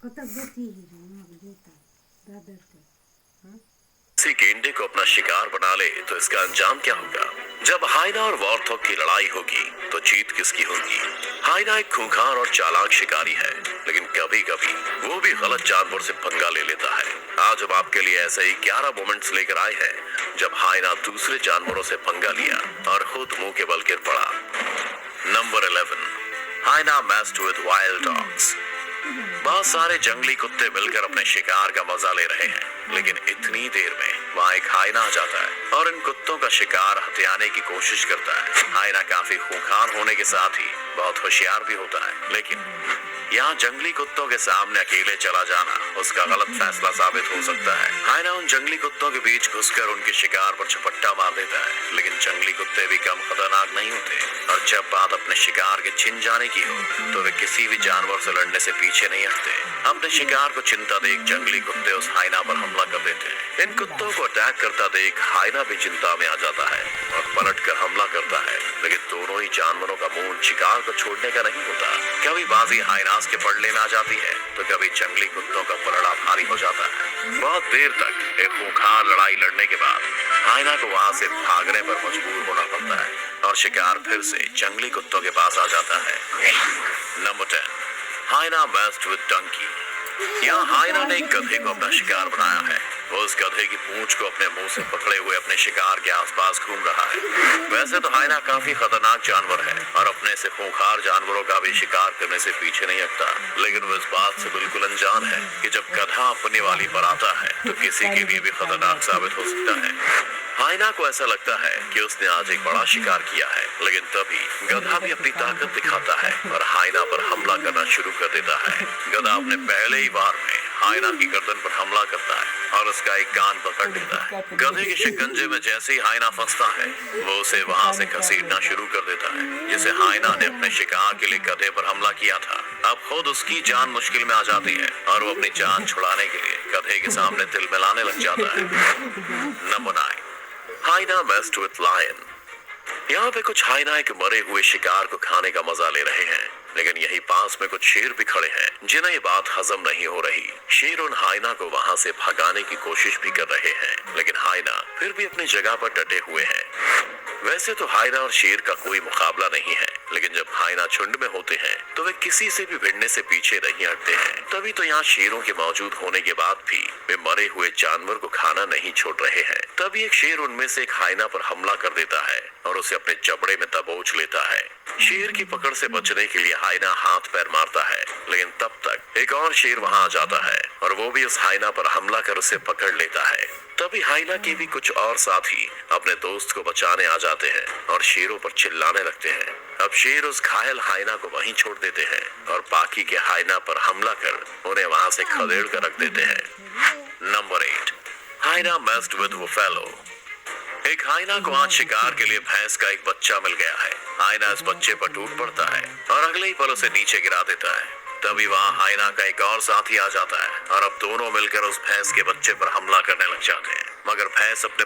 किसी गेंडे को अपना शिकार बना ले तो इसका अंजाम क्या होगा? जब हाइना और वॉर्थॉग की लड़ाई होगी तो जीत किसकी होगी? हाइना एक खूंखार और चालाक शिकारी है, लेकिन कभी कभी वो भी गलत जानवर से पंगा ले लेता है। आज हम आपके लिए ऐसे ही 11 मोमेंट्स लेकर आए हैं जब हाइना दूसरे जानवरों से पंगा लिया और खुद मुंह के बल गिर पड़ा। Number 11, hyena messed with wild dogs. बहुत सारे जंगली कुत्ते मिलकर अपने शिकार का मजा ले रहे हैं, लेकिन इतनी देर में वहाँ एक हाइना आ जाता है और इन कुत्तों का शिकार हथियाने की कोशिश करता है। हाइना काफी खूंखार होने के साथ ही बहुत होशियार भी होता है, लेकिन यहाँ जंगली कुत्तों के सामने अकेले चला जाना उसका गलत फैसला साबित हो सकता है। हाइना उन जंगली कुत्तों के बीच घुसकर उनके शिकार पर झपट्टा मार देता है, लेकिन जंगली कुत्ते भी कम खतरनाक नहीं होते और जब बात अपने शिकार के छिन जाने की हो तो वे किसी भी जानवर से लड़ने से पीछे नहीं हटते। अपने शिकार को चिंता देख जंगली कुत्ते उस हाइना पर हमला कर देते हैं। इन कुत्तों को अटैक करता देख हाइना भी चिंता में आ जाता है और पलट कर हमला करता है, लेकिन दोनों ही जानवरों का मूड शिकार को छोड़ने का नहीं होता। कभी बाजी हाइना के पलड़े में आ जाती है तो कभी जंगली कुत्तों का पलड़ा भारी हो जाता है। बहुत देर तक एक खूंखार लड़ाई लड़ने के बाद हाइना को वहां से भागने पर मजबूर होना पड़ता है और शिकार फिर से जंगली कुत्तों के पास आ जाता है। Number 10, hyena messed with donkey. यहाँ हाइना ने एक गधे को अपना शिकार बनाया है। वो उस गधे की पूंछ को अपने मुंह से पकड़े हुए अपने शिकार के आसपास घूम रहा है। वैसे तो हाइना काफी खतरनाक जानवर है और अपने से खूंखार जानवरों का भी शिकार करने से पीछे नहीं हटता, लेकिन वो इस बात से बिल्कुल अनजान है कि जब गधा अपने वाली पर आता है तो किसी के लिए भी खतरनाक साबित हो सकता है। हाइना को ऐसा लगता है कि उसने आज एक बड़ा शिकार किया है, लेकिन तभी गधा भी अपनी ताकत दिखाता है और हाइना पर हमला करना शुरू कर देता है। गधा अपने पहले ही वार में हाइना की गर्दन पर हमला करता है और उसका एक कान पकड़ लेता है। गधे के शिकंजे में जैसे ही हाइना फंसता है वो उसे वहां से घसीटना शुरू कर देता है, जिसे हाइना ने अपने शिकार के लिए गधे पर हमला किया था। अब खुद उसकी जान मुश्किल में आ जाती है और वो अपनी जान छुड़ाने के लिए गधे के सामने तिलमिलाने लग जाता है। Number 9, hyena messed with lion. यहाँ पे कुछ हाइना एक मरे हुए शिकार को खाने का मजा ले रहे हैं, लेकिन यही पास में कुछ शेर भी खड़े हैं जिन्हें ये बात हजम नहीं हो रही। शेर उन हाइना को वहां से भगाने की कोशिश भी कर रहे हैं, लेकिन हाइना फिर भी अपनी जगह पर डटे हुए हैं। वैसे तो हाइना और शेर का कोई मुकाबला नहीं है, लेकिन जब हाइना झुंड में होते हैं तो वे किसी से भी भिड़ने से पीछे नहीं हटते हैं। तभी तो यहाँ शेरों के मौजूद होने के बाद भी वे मरे हुए जानवर को खाना नहीं छोड़ रहे हैं। तभी एक शेर उनमें से एक हाइना पर हमला कर देता है और उसे अपने जबड़े में दबोच लेता है। शेर की पकड़ से बचने के लिए हाइना हाथ पैर मारता है, लेकिन तब तक एक और शेर वहां आ जाता है और वो भी उस हाइना पर हमला कर उसे पकड़ लेता है। तभी हाइना के भी कुछ और साथी अपने दोस्त को बचाने आ जाते हैं और शेरों पर चिल्लाने लगते हैं। अब शेर उस घायल हाइना को वहीं छोड़ देते हैं और बाकी के हाइना पर हमला कर उन्हें वहां से खदेड़ कर रख देते हैं। Number 8, hyena messed with buffalo. एक हाइना को आज शिकार के लिए भैंस का एक बच्चा मिल गया है। हाइना इस बच्चे पर टूट पड़ता है और अगले ही पल उसे नीचे गिरा देता है। तभी वहाँ हाइना का एक और साथी आ जाता है और अब दोनों मिलकर उस भैंस के बच्चे पर हमला करने लग जाते हैं, मगर भैंस अपने